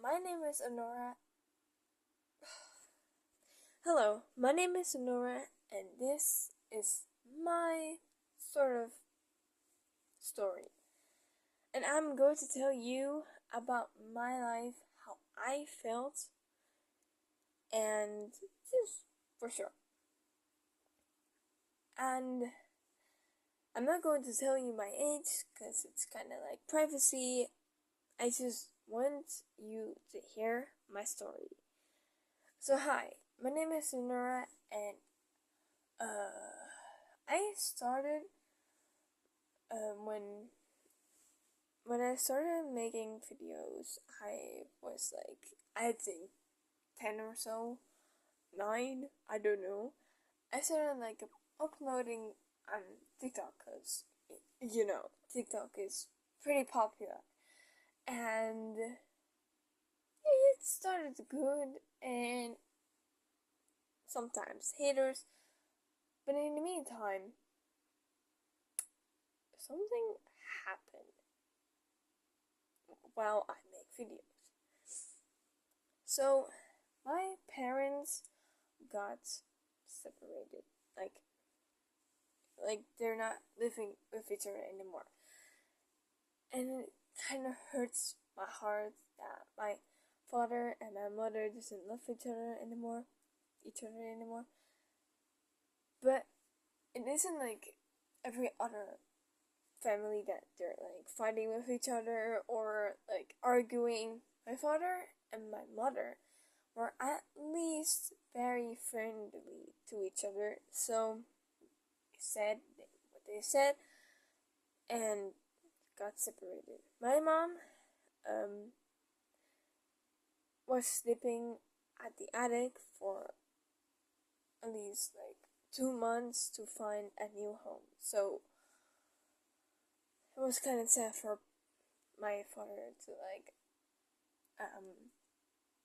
my name is Honora. Hello, my name is Honora, and this is my sort of story. And I'm going to tell you about my life, how I felt, and just for sure. And I'm not going to tell you my age because it's kind of like privacy. I just want you to hear my story. So hi, my name is Sonora, and I started when I started making videos. I was like, I think 10 or so, 9, I don't know. I started like uploading on TikTok because TikTok is pretty popular, and it started good, and sometimes haters. But in the meantime, something happened while I make videos. So my parents got separated. Like they're not living with each other anymore. And it kind of hurts my heart that my father and my mother doesn't love each other anymore. But it isn't like every other family that they're like fighting with each other or like arguing. My father and my mother were at least very friendly to each other, so they said what they said and got separated. My mom um, was sleeping at the attic for at least like 2 months to find a new home. So it was kind of sad for my father to like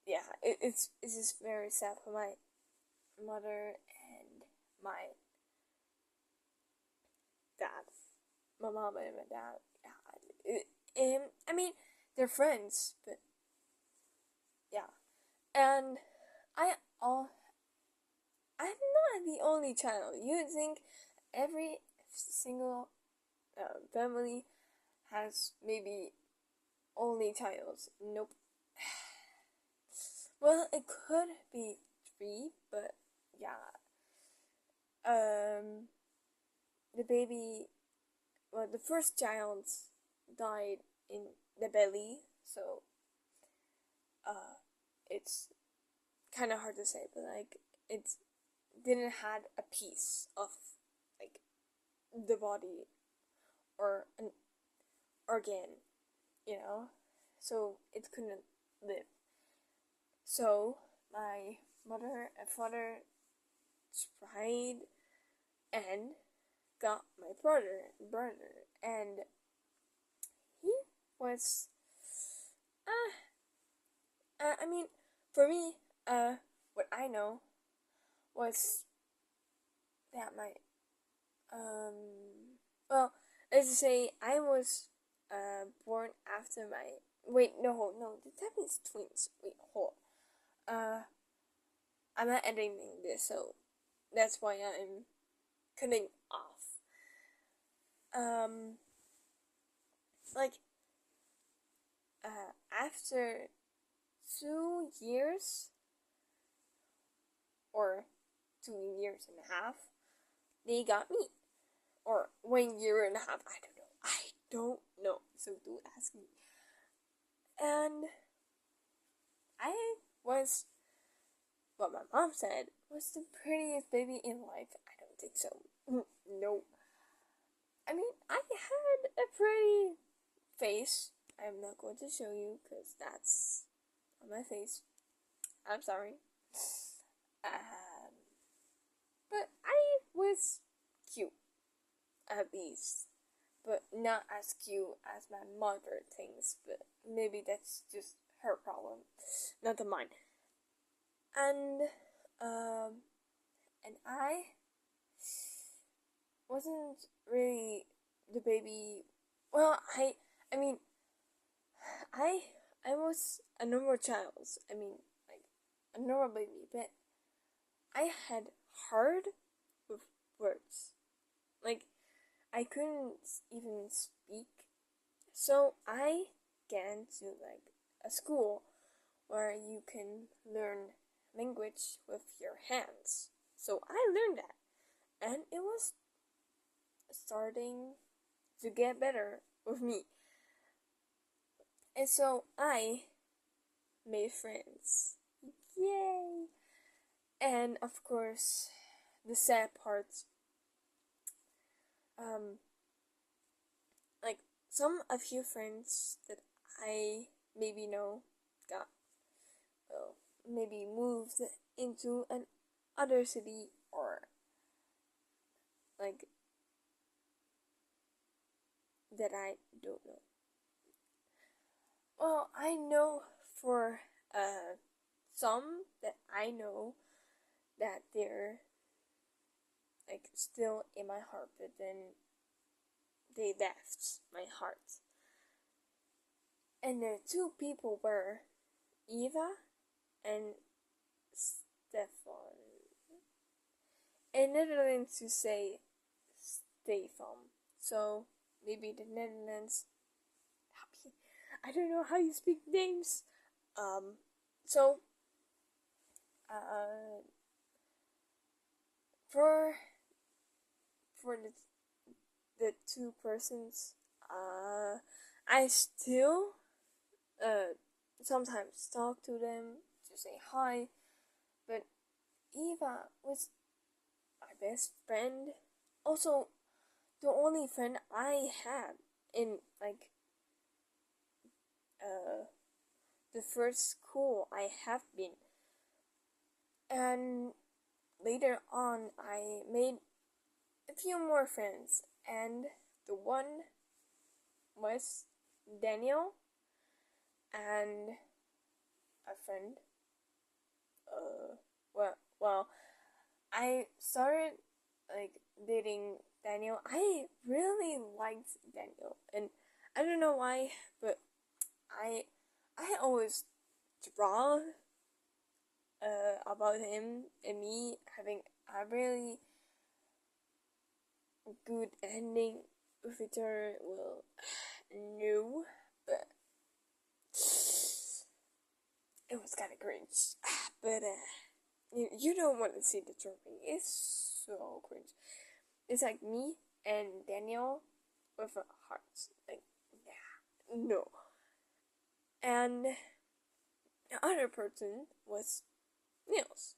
yeah, it's just very sad for my mother and my dad, my mom and my dad. Yeah, I mean they're friends, but yeah, and I all I'm not the only child. You'd think every single family has maybe only childs. Nope. Well, it could be 3, but yeah. The baby, well, the first child died in the belly, so it's kind of hard to say, but like it didn't had a piece of like the body or an organ, so it couldn't live. So my mother and father tried and got my brother, and he was, I mean, for me, what I know was that well, let's just say I was, born after my, wait, no, that means twins, wait, hold, uh, I'm not editing this, so that's why I'm cutting off, like, after 2 years, or 2 years and a half, they got me. Or 1 year and a half, I don't know. I don't know. So don't ask me. And I was, what my mom said, was the prettiest baby in life. I don't think so. No. I mean, I had a pretty face. I'm not going to show you because that's on my face. I'm sorry. But I was cute, at least. But not as cute as my mother thinks, but maybe that's just her problem, not mine. And, and I wasn't really the baby. Well, I mean, I, I was a normal child. I mean, like a normal baby, but I had hard with words. Like I couldn't even speak. So I began to like a school where you can learn language with your hands. So I learned that, and it was starting to get better with me. And so I made friends. Yay! And of course, the sad part, um, like a few friends that I maybe know got, well, maybe moved into an other city or like that I don't know. Well, I know for some that I know that they're like still in my heart, but then they left my heart. And the two people were Eva and Stefan. In Netherlands, you say Stefan. So maybe the Netherlands. I don't know how you speak names. So for the two persons, I still sometimes talk to them to say hi, but Eva was my best friend. Also, the only friend I had in like the first school I have been. And later on, I made a few more friends, and the one was Daniel and a friend. Well, I started like dating Daniel. I really liked Daniel, and I don't know why, but I I always draw about him and me having a really good ending with each other. Well, no, but it was kind of cringe. But you don't want to see the drawing. It's so cringe. It's like me and Daniel with a heart. Like, yeah, no. And the other person was Niels.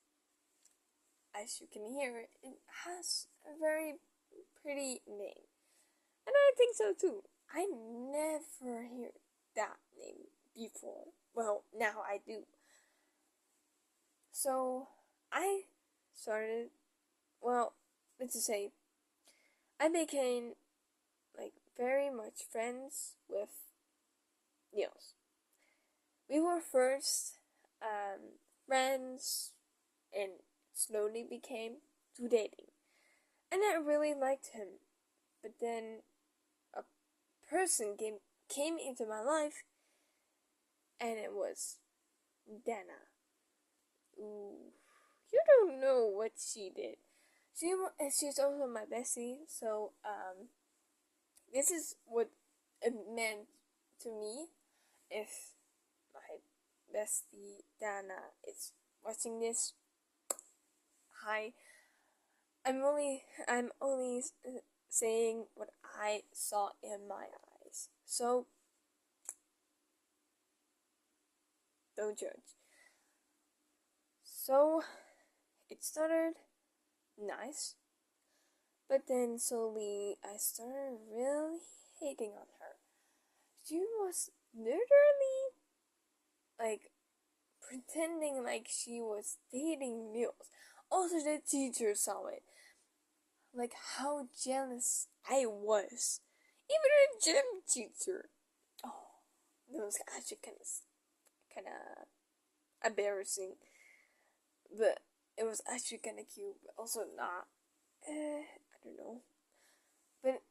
As you can hear, it has a very pretty name. And I think so too. I never heard that name before. Well, now I do. So I started, well, let's just say, I became like very much friends with Niels. We were first friends and slowly became to dating. And I really liked him. But then a person came into my life, and it was Dana. Ooh, you don't know what she did. She's also my bestie, so this is what it meant to me if my bestie Dana is watching this. Hi, I'm only saying what I saw in my eyes. So don't judge. So it started nice, but then slowly I started really hating on her. She was literally like pretending like she was dating Niels. Also, the teacher saw it. Like how jealous I was. Even a gym teacher. Oh, that was actually kind of embarrassing, but it was actually kind of cute. But also not. I don't know. But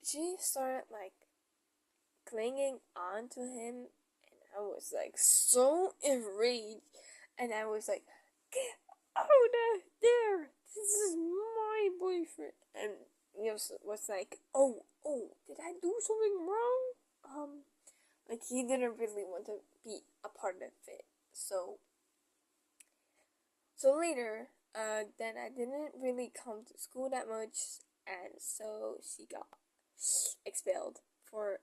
she started like clinging on to him, and I was like so enraged, and I was like, "Get out of there! This is my boyfriend." And he was like, "Oh, did I do something wrong?" Like he didn't really want to be a part of it. So later, then I didn't really come to school that much, and so she got expelled for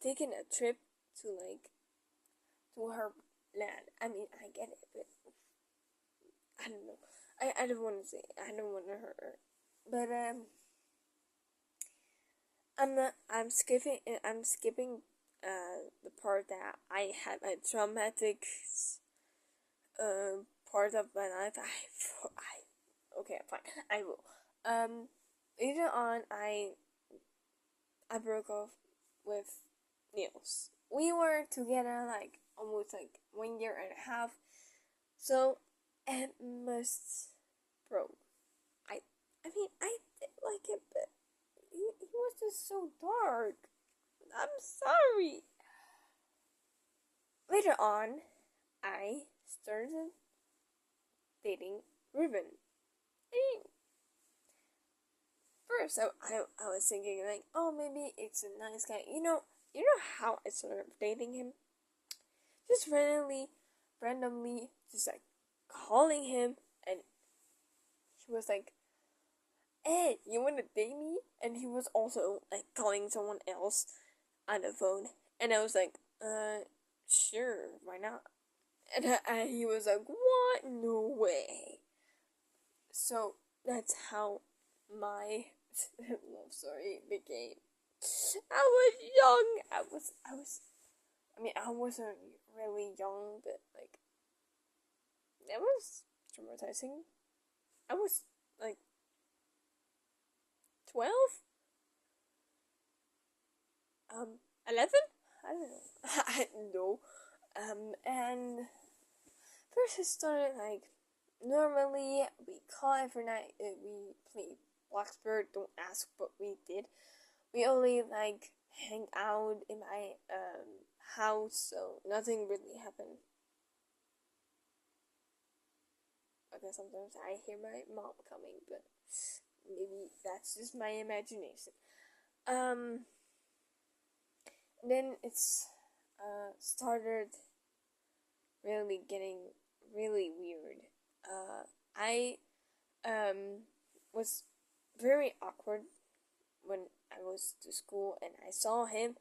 taking a trip to to her land. I mean, I get it, but I don't know. I don't want to say. I don't want to hurt her, but I'm skipping the part that I had my traumatic part of my life. Okay, fine. I will. Later on, I broke off with Niels. We were together like almost like 1 year and a half. So it must broke. I I mean I did like it, but he was just so dark. I'm sorry. Later on, I started dating Ruben. I first I was thinking like, oh, maybe it's a nice guy. You know how I started dating him? Just randomly, just like calling him, and he was like, "Hey, you wanna date me?" And he was also like calling someone else on the phone, and I was like, sure, why not? And he was like, "What? No way!" So that's how my love story began. I was young. I mean, I wasn't really young, but like, it was traumatizing. I was like 12, 11. I don't know. I don't know. And first it started like normally we call every night. We play Blackbird. Don't ask what we did. We only like hang out in my house, so nothing really happened. Okay, sometimes I hear my mom coming, but maybe that's just my imagination. Um, then it's started really getting really weird. I was very awkward when I was to school and I saw him,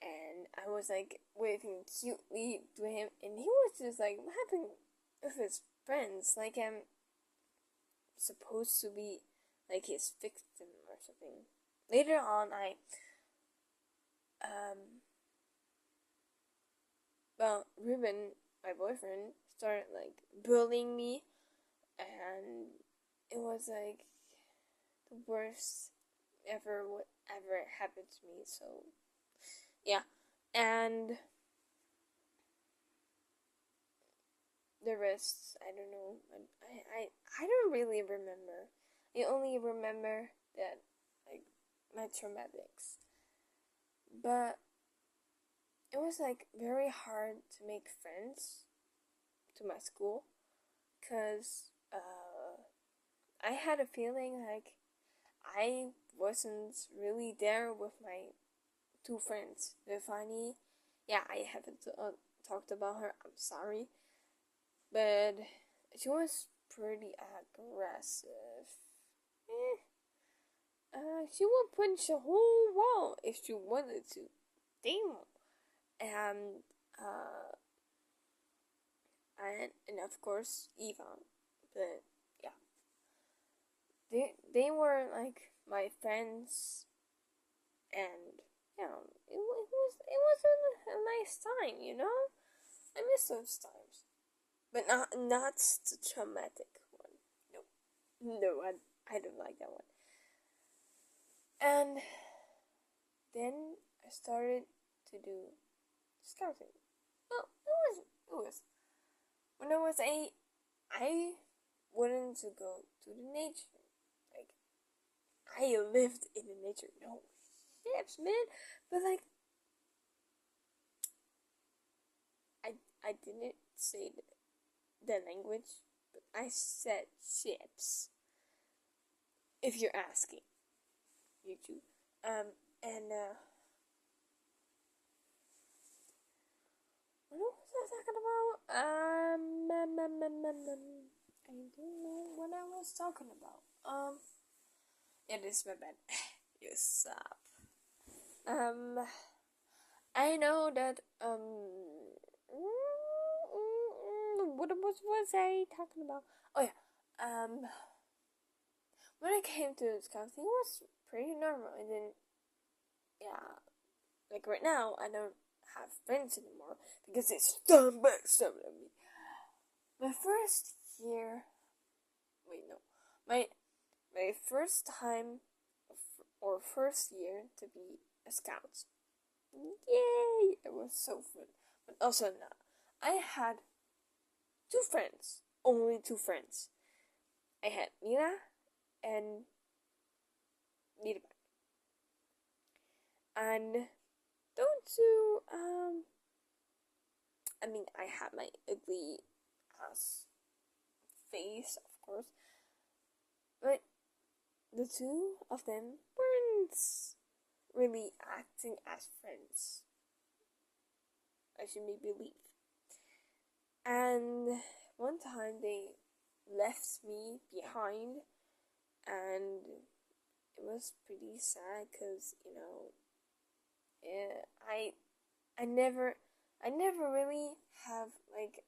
and I was like waving cutely to him, and he was just like laughing with his friends, like I'm supposed to be like his victim or something. Later on, um, Ruben, my boyfriend, started like bullying me, and it was like the worst ever what ever happened to me. So yeah, and the rest I don't know. I don't really remember. I only remember that like my traumatics, but it was like very hard to make friends to my school, cause I had a feeling like I wasn't really there with my two friends. Defani, yeah, I haven't talked about her. I'm sorry, but she was pretty aggressive. She would punch a whole wall if she wanted to. Damn. And and of course Ivan. But yeah, they were like my friends, and yeah, it was a nice time, you know. I miss those times, but not the traumatic one. No, I don't like that one. And then I started to do scouting. Well, it was when I was 8. I wanted to go to the nature. Like I lived in the nature. No ships, man. But like I didn't say the language, but I said chips. If you're asking, YouTube. And what was I talking about? I don't know what I was talking about. It is my bad. You stop. I know that what was I talking about? Oh yeah. When I came to scouting, it was pretty normal, and then yeah, like right now, I don't have friends anymore because they stand back some of me. My first year, wait no, my first time or first year to be a scout. Yay! It was so fun. But also now, I had two friends, only two friends. I had Mira and Mira. And don't you, I mean, I had my ugly ass face, of course, but the two of them weren't really acting as friends, as you may believe. And one time they left me behind, and it was pretty sad because I never really have like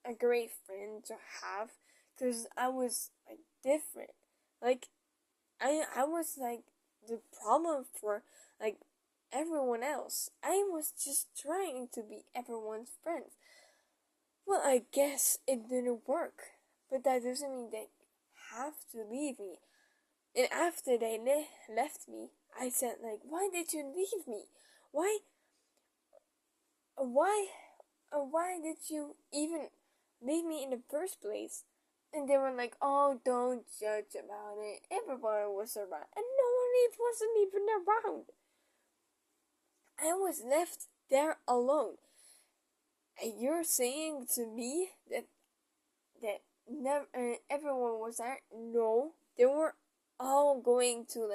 a great friend to have because I was like different. Like I was like the problem for like everyone else. I was just trying to be everyone's friend. Well, I guess it didn't work, but that doesn't mean they have to leave me. And after they left me, I said like, "Why did you leave me? Why, why, why did you even leave me in the first place?" And they were like, "Oh, don't judge about it. Everybody was around, and no one wasn't even around. I was left there alone. And you're saying to me that never everyone was there? No, they were all going to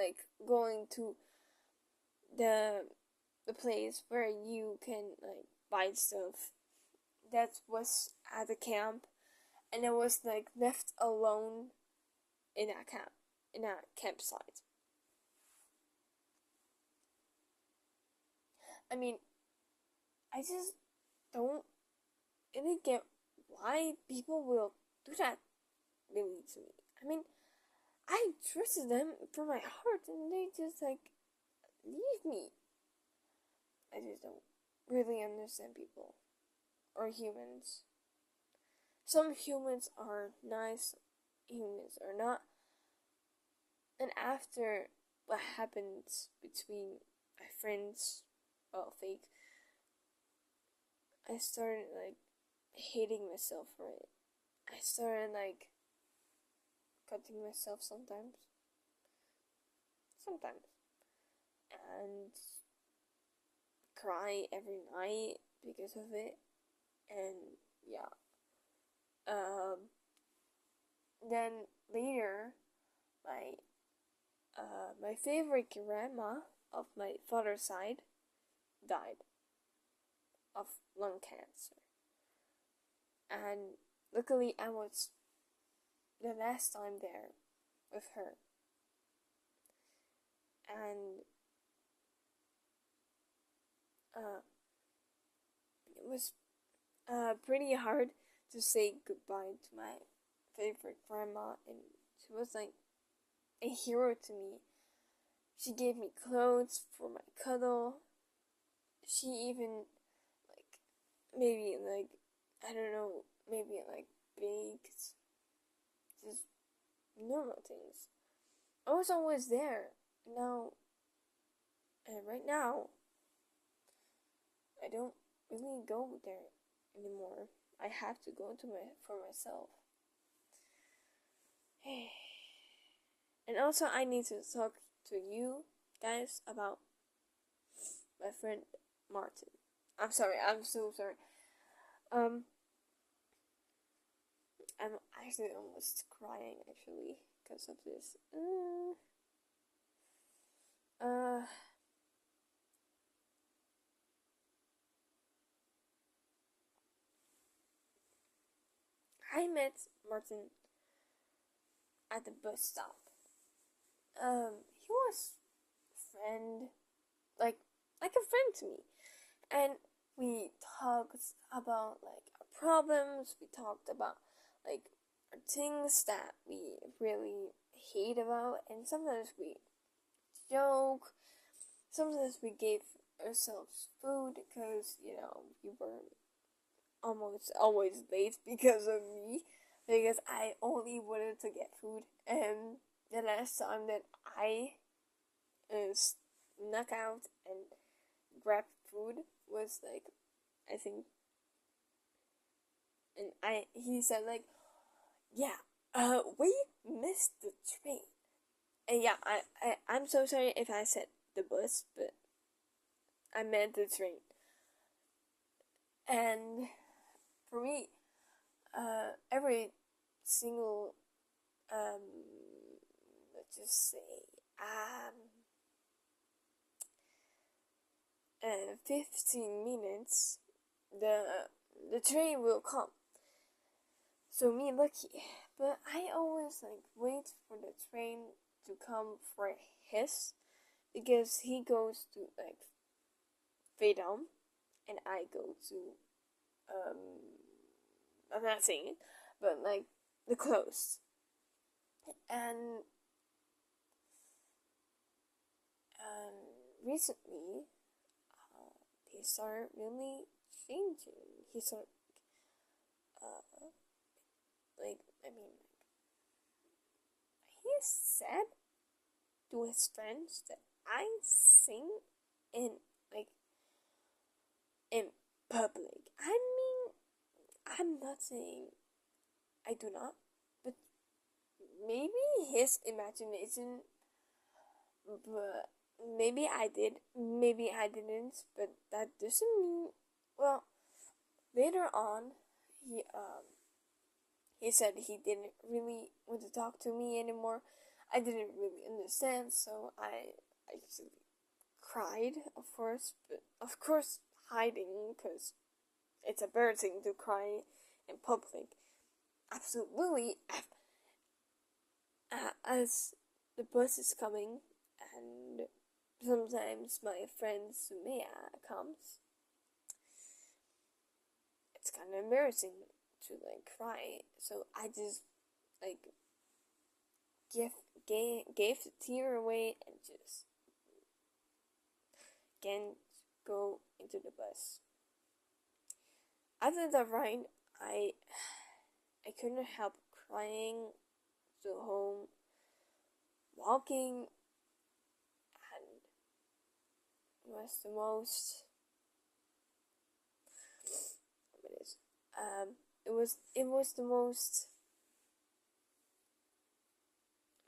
the place where you can like buy stuff. That was at the camp, and I was like left alone in a campsite. I mean, I just don't really get why people will do that really to me. I mean, I trusted them from my heart, and they just like leave me. I just don't really understand people or humans. Some humans are nice, humans are not. And after what happened between my friends, well, fake, I started like hating myself for it. I started like cutting myself sometimes, and cry every night because of it. And yeah, then later, my favorite grandma of my father's side died of lung cancer, and luckily I was the last time there with her, and it was pretty hard to say goodbye to my favorite grandma, and she was like a hero to me. She gave me clothes for my cuddle. She even like maybe like I don't know, maybe like baked just normal things. I was always there. Now and right now I don't really go there anymore. I have to go to for myself. And also I need to talk to you guys about my friend Martin. I'm sorry, I'm so sorry. Um, I'm actually almost crying actually because of this. Uh, I met Martin at the bus stop. He was friend, like a friend to me, and we talked about like our problems. We talked about like our things that we really hate about, and sometimes we joke. Sometimes we gave ourselves food because we were almost always late because of me, because I only wanted to get food. And the last time that I snuck out and grabbed food was like, I think, and he said like, yeah, we missed the train. And yeah, I'm so sorry if I said the bus, but I meant the train. And for me, every single um let's just say 15 minutes, the train will come. So me lucky, but I always like wait for the train to come for his, because he goes to like fade down and I go to um I'm not saying it, but like the close. And recently, he started really changing. He started, uh, like, I mean, he said to his friends that I sing in, like, in public. I mean, I'm not saying I do not, but maybe his imagination, but maybe I did, maybe I didn't, but that doesn't mean, well, later on, he, um, he said he didn't really want to talk to me anymore. I didn't really understand, so I actually cried, of course, but of course hiding, because it's embarrassing to cry in public. Absolutely, as the bus is coming, and sometimes my friend Sumaya comes, it's kind of embarrassing to like cry. So I just like give gave the tear away and just can't go into the bus. After the ride, I couldn't help crying to home, walking, and was the most. What is? It was the most.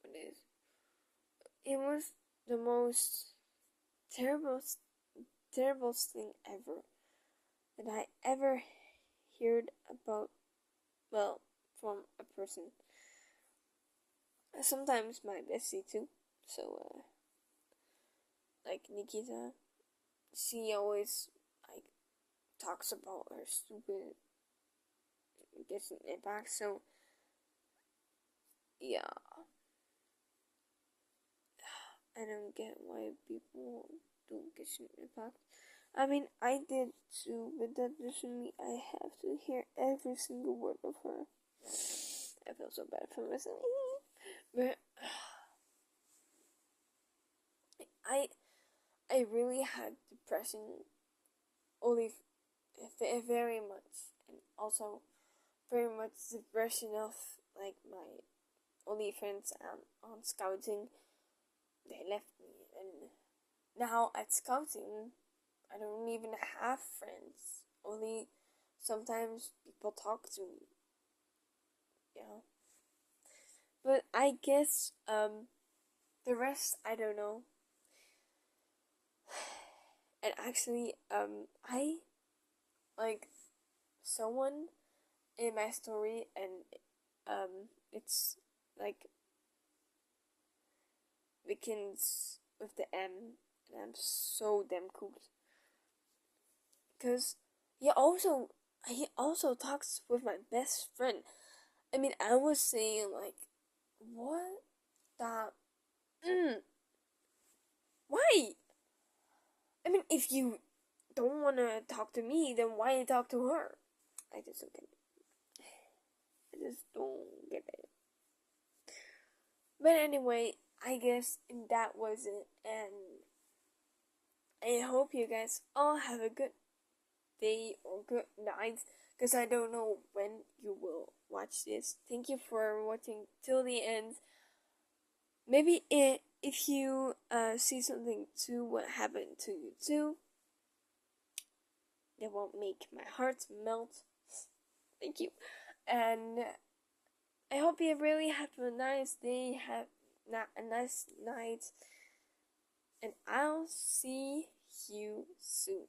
What is? It was the most terrible terrible thing ever that I ever heard about. Well, from a person. Sometimes my bestie too. So like Nikita, she always like talks about her stupid Genshin Impact. So yeah, I don't get why people don't Genshin Impact. I mean, I did too, but that doesn't mean I have to hear every single word of her. I feel so bad for myself. But I I really had depression only very much, and also very much depression of like my only friends on scouting. They left me, and now at scouting I don't even have friends. Only sometimes people talk to me. Yeah, but I guess the rest I don't know. And actually I like someone in my story, and it's like begins with the M, and I'm so damn cool. Cause he also talks with my best friend. I mean, I was saying like, what the why? I mean, if you don't wanna talk to me, then why talk to her? I just don't get it. I just don't get it. But anyway, I guess that was it, and I hope you guys all have a good day or good night, because I don't know when you will watch this. Thank you for watching till the end. Maybe if you see something to what happened to you too, that won't make my heart melt. Thank you. And I hope you really have a nice day, have a nice night, and I'll see you soon.